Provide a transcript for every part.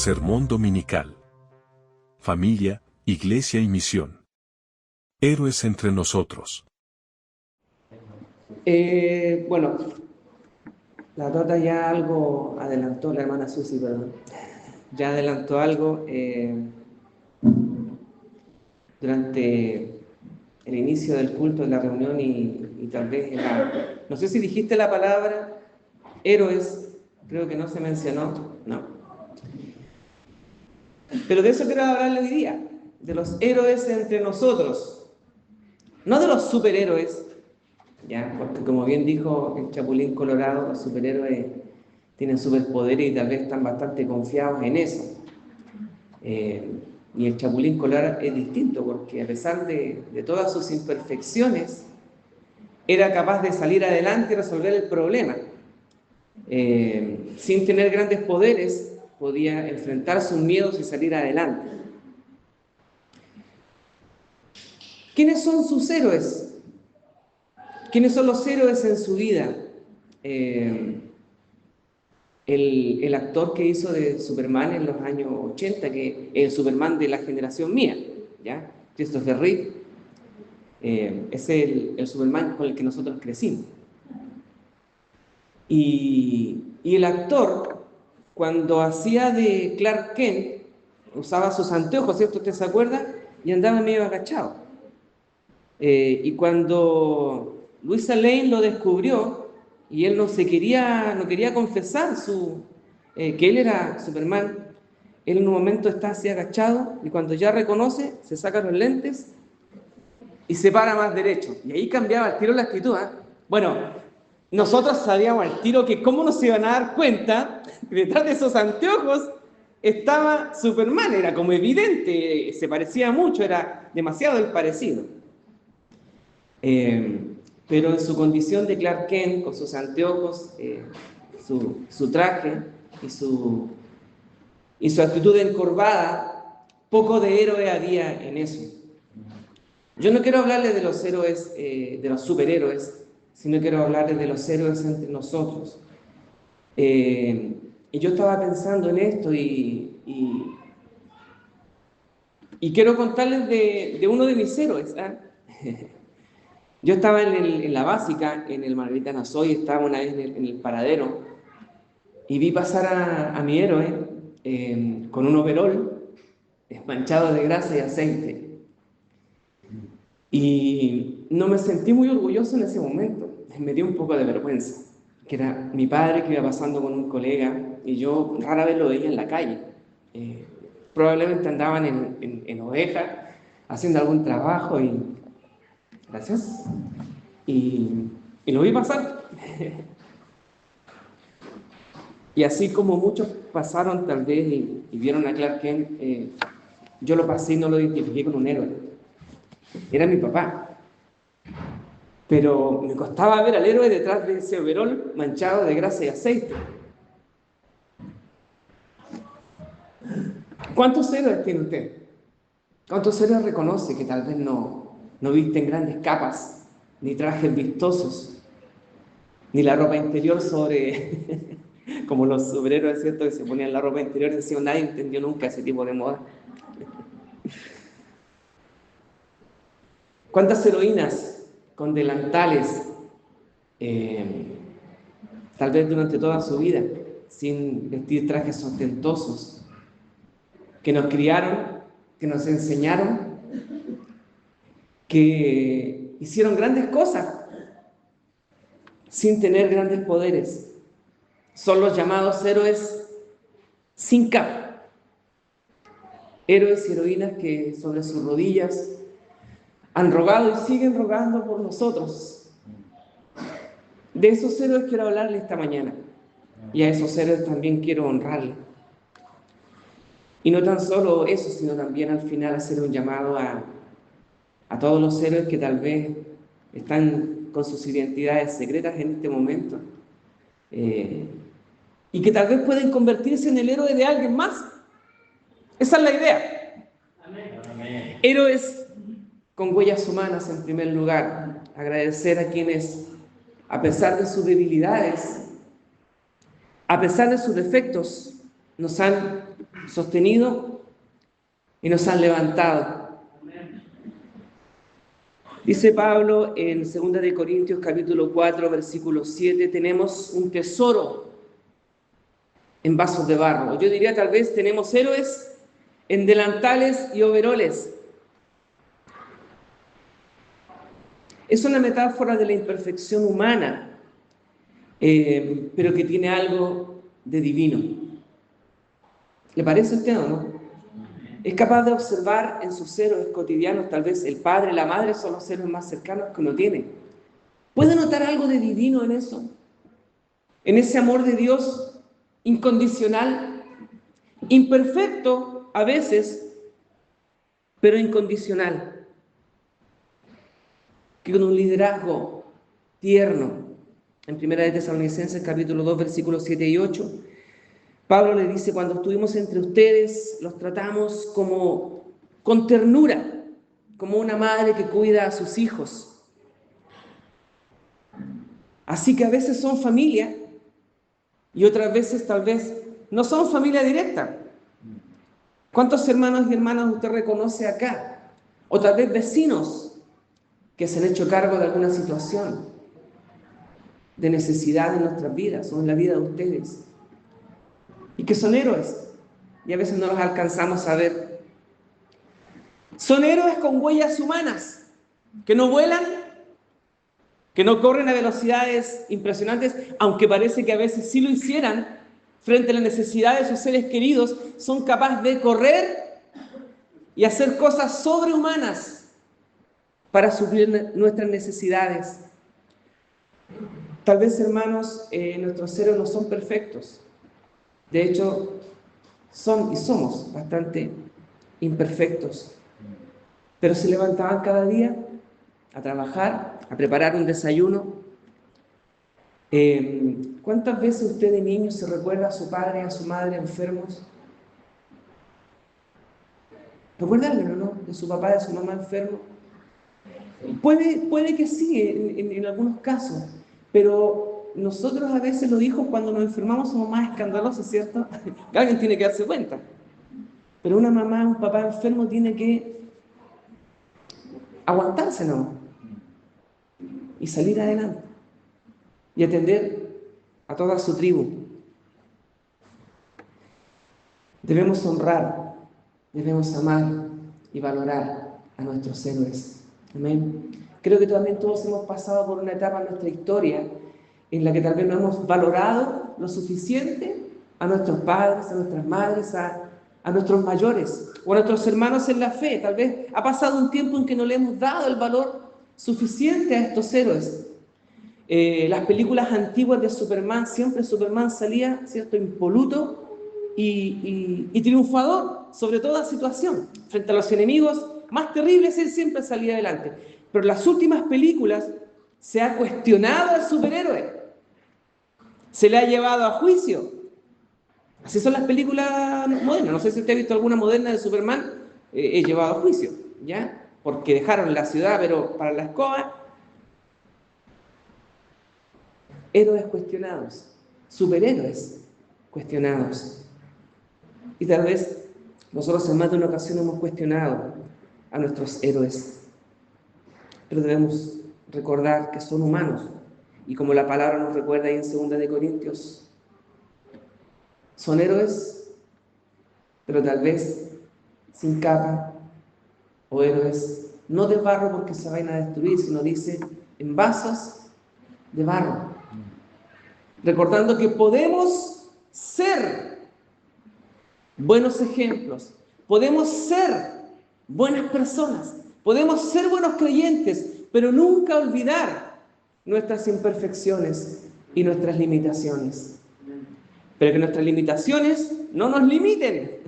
Sermón Dominical. Familia, Iglesia y Misión. Héroes entre nosotros. Bueno, la Tota ya algo adelantó, la hermana Susi, perdón. Ya adelantó algo durante el inicio del culto, de la reunión y tal vez no sé si dijiste la palabra héroes, creo que no se mencionó, no. Pero de eso quiero hablarle hoy día, de los héroes entre nosotros, no de los superhéroes, ¿ya? Porque como bien dijo el Chapulín Colorado, los superhéroes tienen superpoderes y tal vez están bastante confiados en eso. Y el Chapulín Colorado es distinto porque a pesar de todas sus imperfecciones, era capaz de salir adelante y resolver el problema. Sin tener grandes poderes, podía enfrentar sus miedos y salir adelante. ¿Quiénes son sus héroes? ¿Quiénes son los héroes en su vida? El actor que hizo de Superman en los años 80, que es el Superman de la generación mía, ¿ya? Christopher Reeve, es el Superman con el que nosotros crecimos. Y el actor, cuando hacía de Clark Kent, usaba sus anteojos, ¿cierto? ¿Usted se acuerda? Y andaba medio agachado. Y cuando Luisa Lane lo descubrió, y él no quería confesar que él era Superman, él en un momento está así agachado, y cuando ya reconoce, se saca los lentes y se para más derecho. Y ahí cambiaba el tiro la actitud, ¿eh? Bueno, nosotros sabíamos al tiro que cómo no se iban a dar cuenta que detrás de esos anteojos estaba Superman, era como evidente, se parecía mucho, era demasiado el parecido. Pero en su condición de Clark Kent, con sus anteojos, su traje y su actitud encorvada, poco de héroe había en eso. Yo no quiero hablarles de los héroes, de los superhéroes, sino quiero hablarles de los héroes entre nosotros. Y yo estaba pensando en esto y quiero contarles de uno de mis héroes, ¿eh? Yo estaba en la básica, en el Margarita Nazoy, estaba una vez en el paradero y vi pasar a mi héroe con un overol manchado de grasa y aceite. Y no me sentí muy orgulloso en ese momento, me dio un poco de vergüenza, que era mi padre que iba pasando con un colega y yo rara vez lo veía en la calle. Probablemente andaban en ovejas haciendo algún trabajo y... Gracias. Y lo vi pasar. Y así como muchos pasaron tal vez y vieron a Clark Kent, yo lo pasé y no lo identifiqué con un héroe. Era mi papá. Pero me costaba ver al héroe detrás de ese overol manchado de grasa y aceite. ¿Cuántos héroes tiene usted? ¿Cuántos héroes reconoce que tal vez no visten grandes capas, ni trajes vistosos, ni la ropa interior sobre... como los superhéroes, ¿cierto? Que se ponían la ropa interior y decían, nadie entendió nunca ese tipo de moda. ¿Cuántas heroínas con delantales, tal vez durante toda su vida, sin vestir trajes ostentosos, que nos criaron, que nos enseñaron, que hicieron grandes cosas sin tener grandes poderes? Son los llamados héroes sin capa. Héroes y heroínas que sobre sus rodillas han rogado y siguen rogando por nosotros. De esos héroes quiero hablarles esta mañana. Y a esos héroes también quiero honrarles. Y no tan solo eso, sino también al final hacer un llamado a todos los héroes que tal vez están con sus identidades secretas en este momento. Y que tal vez pueden convertirse en el héroe de alguien más. Esa es la idea. Amén. Héroes con huellas humanas en primer lugar. Agradecer a quienes, a pesar de sus debilidades, a pesar de sus defectos, nos han sostenido y nos han levantado. Dice Pablo en 2 de Corintios capítulo 4, versículo 7, tenemos un tesoro en vasos de barro. Yo diría tal vez tenemos héroes en delantales y overoles. Es una metáfora de la imperfección humana, pero que tiene algo de divino. ¿Le parece a usted o no? Es capaz de observar en sus héroes cotidianos, tal vez el padre, la madre son los héroes más cercanos que uno tiene. ¿Puede notar algo de divino en eso? En ese amor de Dios incondicional, imperfecto a veces, pero incondicional. Que con un liderazgo tierno, en 1 de Tesalonicenses capítulo 2, versículos 7 y 8, Pablo le dice, cuando estuvimos entre ustedes, los tratamos con ternura, como una madre que cuida a sus hijos. Así que a veces son familia y otras veces tal vez no son familia directa. ¿Cuántos hermanos y hermanas usted reconoce acá? O tal vez vecinos que se han hecho cargo de alguna situación de necesidad en nuestras vidas o en la vida de ustedes. Y que son héroes y a veces no los alcanzamos a ver. Son héroes con huellas humanas, que no vuelan, que no corren a velocidades impresionantes, aunque parece que a veces sí lo hicieran, frente a la necesidad de sus seres queridos, son capaces de correr y hacer cosas sobrehumanas para suplir nuestras necesidades. Tal vez, hermanos, nuestros héroes no son perfectos. De hecho, son y somos bastante imperfectos. Pero se levantaban cada día a trabajar, a preparar un desayuno. ¿Cuántas veces usted de niño se recuerda a su padre y a su madre enfermos? ¿Recuerda algo, no? De su papá y de su mamá enfermos. Puede que sí, en algunos casos, pero nosotros a veces los hijos cuando nos enfermamos somos más escandalosos, ¿cierto? Alguien tiene que darse cuenta. Pero una mamá, un papá enfermo tiene que aguantarse, ¿no? Y salir adelante. Y atender a toda su tribu. Debemos honrar, debemos amar y valorar a nuestros héroes. Amén. Creo que también todos hemos pasado por una etapa en nuestra historia en la que tal vez no hemos valorado lo suficiente a nuestros padres, a nuestras madres, a nuestros mayores o a nuestros hermanos en la fe. Tal vez ha pasado un tiempo en que no le hemos dado el valor suficiente a estos héroes. Las películas antiguas de Superman, siempre Superman salía, ¿cierto?, impoluto y triunfador sobre toda situación. Frente a los enemigos más terribles, él siempre salía adelante. Pero en las últimas películas se ha cuestionado al superhéroe. Se le ha llevado a juicio. Así son las películas modernas. No sé si usted ha visto alguna moderna de Superman, he llevado a juicio, ¿ya? Porque dejaron la ciudad, pero para la escoba. Héroes cuestionados, superhéroes cuestionados. Y tal vez nosotros en más de una ocasión hemos cuestionado a nuestros héroes. Pero debemos recordar que son humanos. Y como la palabra nos recuerda ahí en 2 de Corintios, son héroes, pero tal vez sin capa, o héroes no de barro porque se vayan a destruir, sino dice en vasos de barro. Recordando que podemos ser buenos ejemplos, podemos ser buenas personas, podemos ser buenos creyentes, pero nunca olvidar nuestras imperfecciones y nuestras limitaciones. Pero que nuestras limitaciones no nos limiten.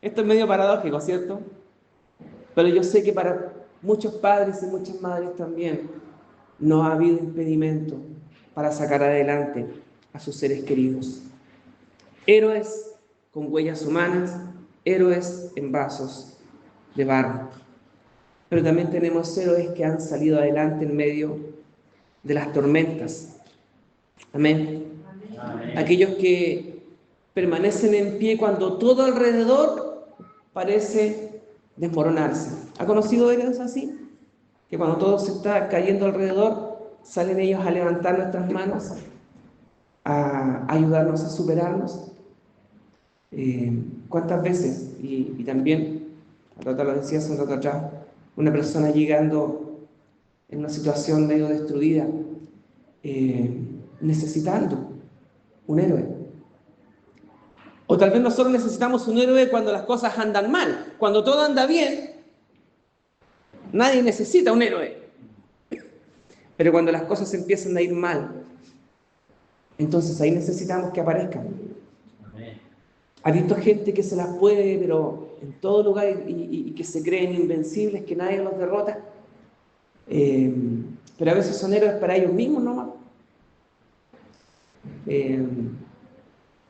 Esto es medio paradójico, ¿cierto? Pero yo sé que para muchos padres y muchas madres también no ha habido impedimento para sacar adelante a sus seres queridos. Héroes con huellas humanas, héroes en vasos de barro. Pero también tenemos héroes que han salido adelante en medio de las tormentas. Amén. Amén. Aquellos que permanecen en pie cuando todo alrededor parece desmoronarse. ¿Ha conocido héroes así? Que cuando todo se está cayendo alrededor, salen ellos a levantar nuestras manos, a ayudarnos a superarnos. ¿Cuántas veces? Y también, Rota lo decía hace un rato atrás, una persona llegando en una situación medio destruida, necesitando un héroe. O tal vez nosotros necesitamos un héroe cuando las cosas andan mal. Cuando todo anda bien, nadie necesita un héroe. Pero cuando las cosas empiezan a ir mal, entonces ahí necesitamos que aparezcan. Ha visto gente que se las puede, pero en todo lugar y que se creen invencibles, que nadie los derrota. Pero a veces son héroes para ellos mismos nomás.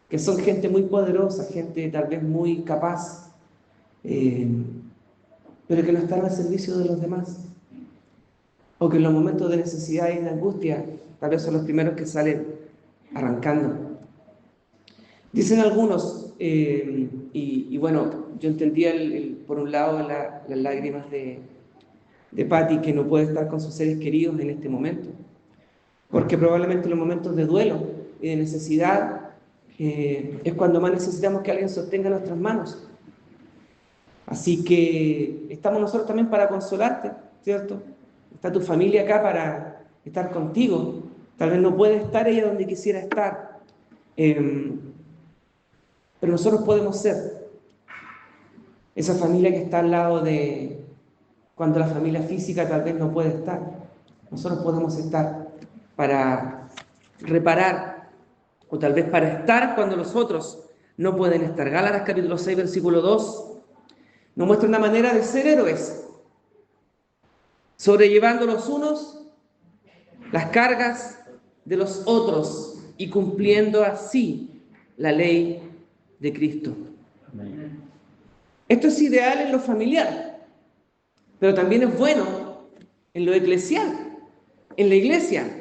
Que son gente muy poderosa, gente tal vez muy capaz, pero que no están al servicio de los demás. O que en los momentos de necesidad y de angustia, tal vez son los primeros que arrancando. Dicen algunos, y bueno, yo entendía por un lado las lágrimas de Patty, que no puede estar con sus seres queridos en este momento, porque probablemente en los momentos de duelo y de necesidad es cuando más necesitamos que alguien sostenga nuestras manos. Así que estamos nosotros también para consolarte, ¿cierto? Está tu familia acá para estar contigo. Tal vez no puede estar ella donde quisiera estar, pero nosotros podemos ser esa familia que está al lado de cuando la familia física tal vez no puede estar. Nosotros podemos estar para reparar, o tal vez para estar cuando los otros no pueden estar. Gálatas capítulo 6, versículo 2, nos muestra una manera de ser héroes, sobrellevando los unos las cargas de los otros y cumpliendo así la ley de Cristo. Esto es ideal en lo familiar, pero también es bueno en lo eclesial, en la iglesia.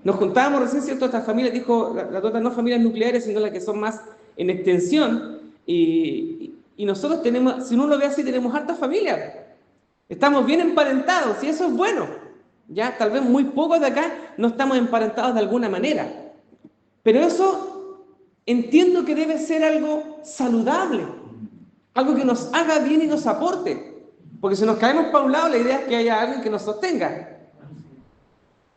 Nos contábamos recién, ¿cierto? Estas familias, dijo la Tota, no familias nucleares, sino las que son más en extensión. Y nosotros tenemos, si uno lo ve así, tenemos hartas familias. Estamos bien emparentados y eso es bueno. Ya, tal vez muy pocos de acá no estamos emparentados de alguna manera. Pero eso entiendo que debe ser algo saludable, algo que nos haga bien y nos aporte. Porque si nos caemos para un lado, la idea es que haya alguien que nos sostenga.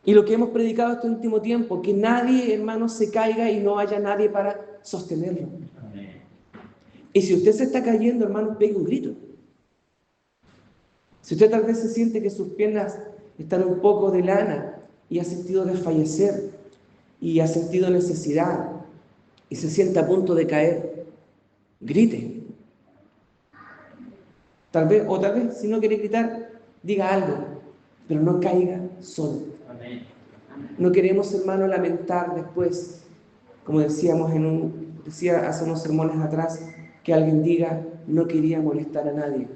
Y lo que hemos predicado este último tiempo, que nadie, hermanos, se caiga y no haya nadie para sostenerlo. Amén. Y si usted se está cayendo, hermanos, pegue un grito. Si usted tal vez se siente que sus piernas están un poco de lana y ha sentido desfallecer y ha sentido necesidad y se siente a punto de caer, grite. Tal vez, si no quiere gritar, diga algo, pero no caiga solo. Amén. No queremos, hermano, lamentar después, como decíamos decía hace unos sermones atrás, que alguien diga, no quería molestar a nadie.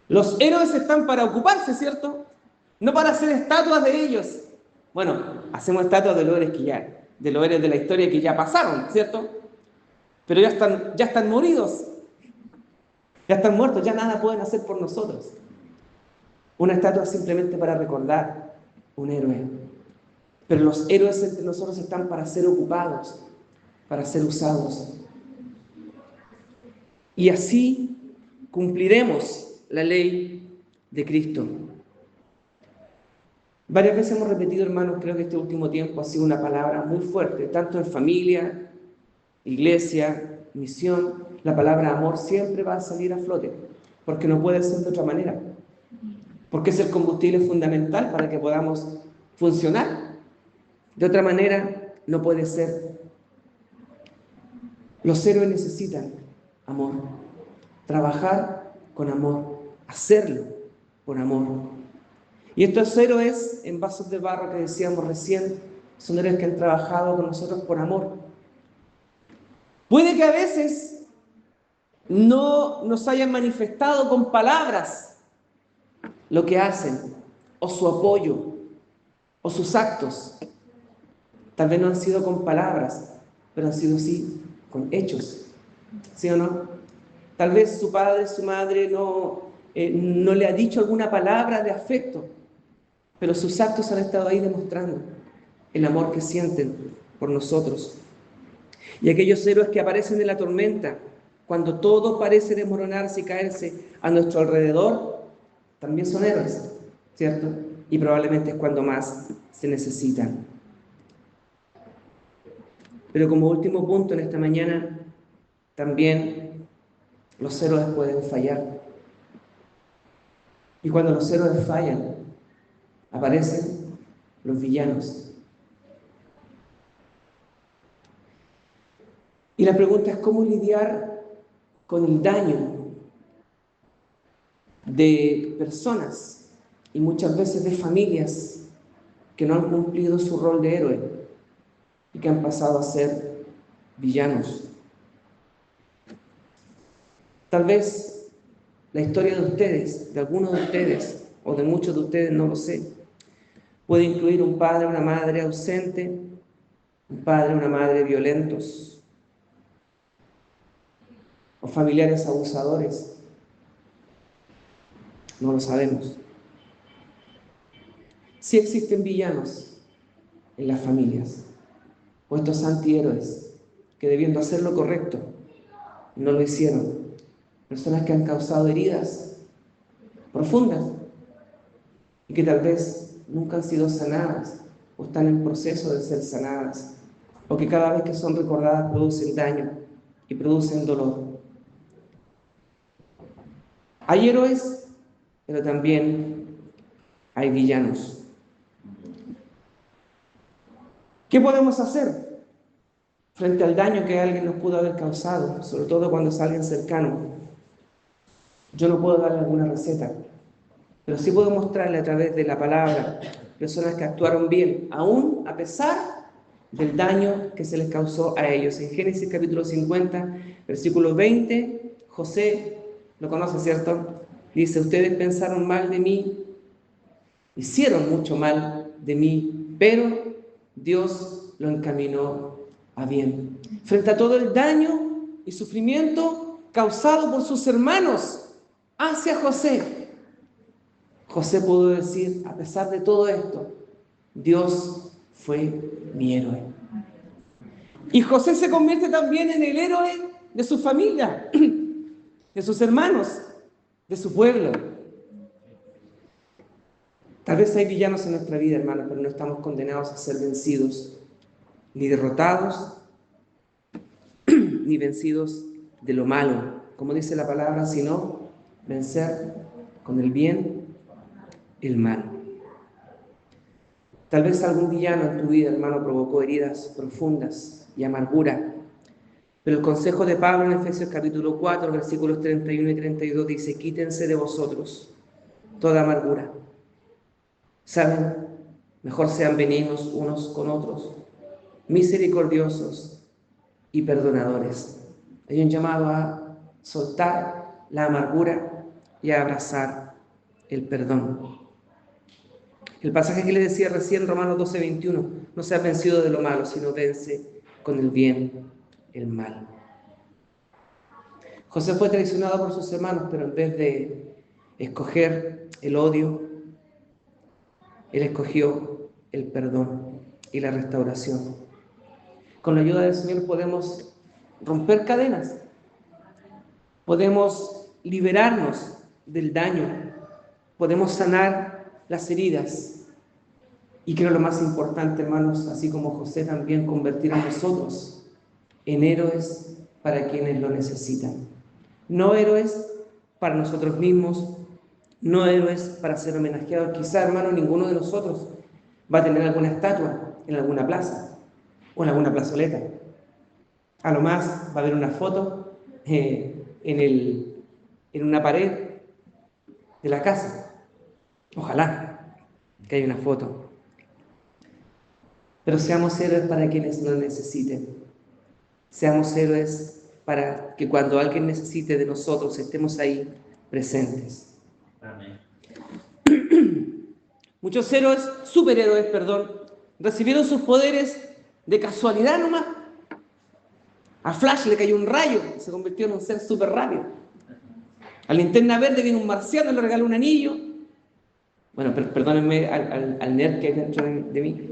Los héroes están para ocuparse, ¿cierto? No para hacer estatuas de ellos. Bueno, hacemos estatuas de los héroes de la historia que ya pasaron, ¿cierto? Pero ya están moridos. Ya están muertos, ya nada pueden hacer por nosotros. Una estatua es simplemente para recordar un héroe. Pero los héroes entre nosotros están para ser ocupados, para ser usados. Y así cumpliremos la ley de Cristo. Varias veces hemos repetido, hermanos, creo que este último tiempo ha sido una palabra muy fuerte, tanto en familia, iglesia, misión. La palabra amor siempre va a salir a flote, porque no puede ser de otra manera. Porque es el combustible fundamental para que podamos funcionar. De otra manera, no puede ser. Los héroes necesitan amor. Trabajar con amor. Hacerlo por amor. Y estos héroes en vasos de barro que decíamos recién, son héroes que han trabajado con nosotros por amor. Puede que a veces no nos hayan manifestado con palabras lo que hacen, o su apoyo, o sus actos. Tal vez no han sido con palabras, pero han sido sí con hechos, ¿sí o no? Tal vez su padre, su madre no le ha dicho alguna palabra de afecto, pero sus actos han estado ahí demostrando el amor que sienten por nosotros. Y aquellos héroes que aparecen en la tormenta, cuando todo parece desmoronarse y caerse a nuestro alrededor, también son héroes, ¿cierto? Y probablemente es cuando más se necesitan. Pero como último punto en esta mañana, también los héroes pueden fallar. Y cuando los héroes fallan, aparecen los villanos. Y la pregunta es cómo lidiar con el daño de personas y muchas veces de familias que no han cumplido su rol de héroe y que han pasado a ser villanos. Tal vez la historia de ustedes, de algunos de ustedes o de muchos de ustedes, no lo sé, puede incluir un padre, una madre ausente, un padre, una madre violentos, o familiares abusadores. No lo sabemos. Sí existen villanos en las familias, o estos antihéroes que debiendo hacer lo correcto, no lo hicieron. Personas que han causado heridas profundas y que tal vez nunca han sido sanadas o están en proceso de ser sanadas, o que cada vez que son recordadas producen daño y producen dolor. Hay héroes, pero también hay villanos. ¿Qué podemos hacer frente al daño que alguien nos pudo haber causado, sobre todo cuando es alguien cercano? Yo no puedo darle alguna receta, pero sí puedo mostrarle a través de la palabra personas que actuaron bien, aún a pesar del daño que se les causó a ellos. En Génesis capítulo 50, versículo 20, José, lo conoce, ¿cierto? Dice, ustedes pensaron mal de mí, hicieron mucho mal de mí, pero Dios lo encaminó a bien. Frente a todo el daño y sufrimiento causado por sus hermanos hacia José, José pudo decir, a pesar de todo esto, Dios fue mi héroe. Y José se convierte también en el héroe de su familia, de sus hermanos, de su pueblo. Tal vez hay villanos en nuestra vida, hermanos, pero no estamos condenados a ser vencidos, ni derrotados, ni vencidos de lo malo, como dice la palabra, sino vencer con el bien el mal. Tal vez algún villano en tu vida, hermano, provocó heridas profundas y amargura, pero el consejo de Pablo en Efesios capítulo 4, versículos 31 y 32 dice, quítense de vosotros toda amargura. ¿Saben? Mejor sean benignos unos con otros, misericordiosos y perdonadores. Hay un llamado a soltar la amargura y a abrazar el perdón. El pasaje que le decía recién, Romanos 12, 21, no seas vencido de lo malo, sino vence con el bien el mal. José fue traicionado por sus hermanos, pero en vez de escoger el odio, él escogió el perdón y la restauración. Con la ayuda del Señor podemos romper cadenas, podemos liberarnos del daño, podemos sanar las heridas y creo lo más importante, hermanos, así como José, también convertir a nosotros en héroes para quienes lo necesitan. No héroes para nosotros mismos, no héroes para ser homenajeados. Quizá, hermano, ninguno de nosotros va a tener alguna estatua en alguna plaza o en alguna plazoleta. A lo más va a haber una foto en una pared de la casa. Ojalá que haya una foto. Pero seamos héroes para quienes lo necesiten. Seamos héroes para que cuando alguien necesite de nosotros estemos ahí presentes. Amén. Muchos superhéroes, recibieron sus poderes de casualidad nomás. A Flash le cayó un rayo y se convirtió en un ser súper rápido. A Linterna Verde viene un marciano y le regaló un anillo. Bueno, perdónenme al nerd que hay dentro de mí.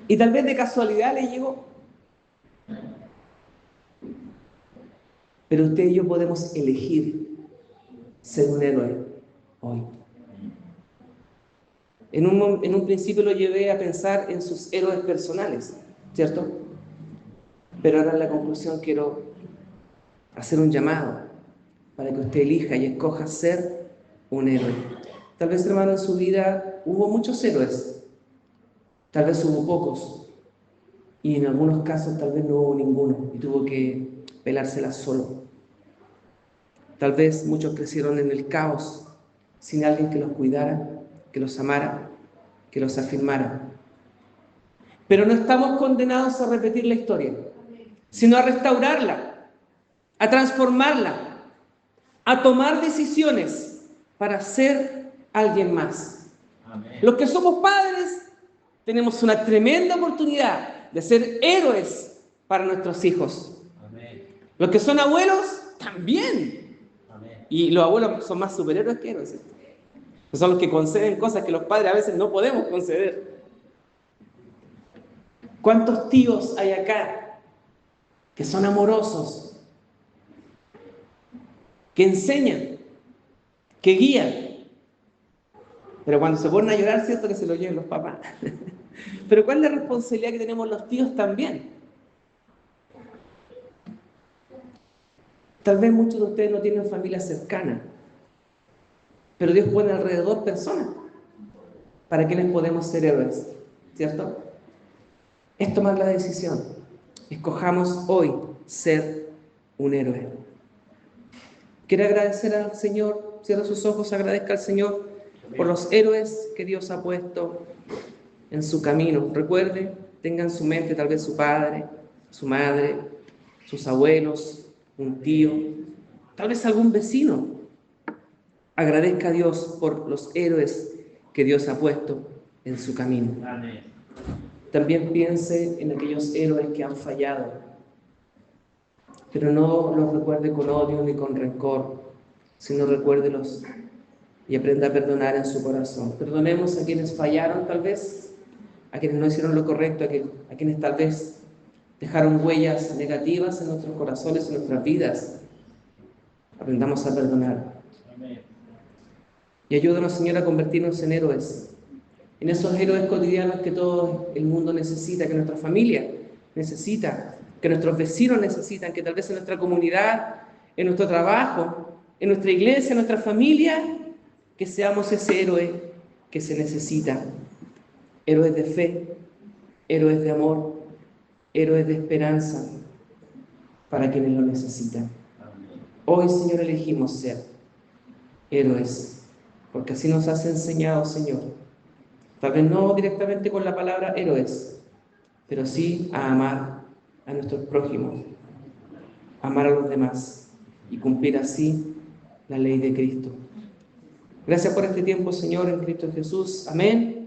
Y tal vez de casualidad le llegó. Pero usted y yo podemos elegir ser un héroe hoy. En un principio lo llevé a pensar en sus héroes personales, ¿cierto? Pero ahora en la conclusión quiero hacer un llamado para que usted elija y escoja ser un héroe. Tal vez, hermano, en su vida hubo muchos héroes, tal vez hubo pocos, y en algunos casos tal vez no hubo ninguno y tuvo que pelársela solo. Tal vez muchos crecieron en el caos, sin alguien que los cuidara, que los amara, que los afirmara. Pero no estamos condenados a repetir la historia, sino a restaurarla, a transformarla, a tomar decisiones para ser alguien más. Amén. Los que somos padres tenemos una tremenda oportunidad de ser héroes para nuestros hijos. Amén. Los que son abuelos también. Amén. Y los abuelos son más superhéroes que héroes. Son los que conceden cosas que los padres a veces no podemos conceder. ¿Cuántos tíos hay acá que son amorosos, que enseñan, que guían? Pero cuando se ponen a llorar, cierto que se lo lleven los papás. Pero ¿cuál es la responsabilidad que tenemos los tíos también? Tal vez muchos de ustedes no tienen familia cercana, pero Dios pone alrededor personas para quienes podemos ser héroes, ¿cierto? Es tomar la decisión. Escojamos hoy ser un héroe. ¿Quiere agradecer al Señor? Cierra sus ojos, agradezca al Señor por los héroes que Dios ha puesto en su camino. Recuerde, tenga en su mente tal vez su padre, su madre, sus abuelos, un tío, tal vez algún vecino. Agradezca a Dios por los héroes que Dios ha puesto en su camino. Amén. También piense en aquellos héroes que han fallado, pero no los recuerde con odio ni con rencor, sino recuérdelos y aprenda a perdonar en su corazón. Perdonemos a quienes fallaron tal vez, a quienes no hicieron lo correcto, a quienes tal vez dejaron huellas negativas en nuestros corazones, en nuestras vidas. Aprendamos a perdonar. Amén. Y ayúdanos, Señor, a convertirnos en héroes, en esos héroes cotidianos que todo el mundo necesita, que nuestra familia necesita, que nuestros vecinos necesitan, que tal vez en nuestra comunidad, en nuestro trabajo, en nuestra iglesia, en nuestra familia, que seamos ese héroe que se necesita. Héroes de fe, héroes de amor, héroes de esperanza para quienes lo necesitan. Hoy, Señor, elegimos ser héroes, porque así nos has enseñado, Señor. Tal vez no directamente con la palabra héroes, pero sí a amar a nuestros prójimos, amar a los demás y cumplir así la ley de Cristo. Gracias por este tiempo, Señor, en Cristo Jesús. Amén.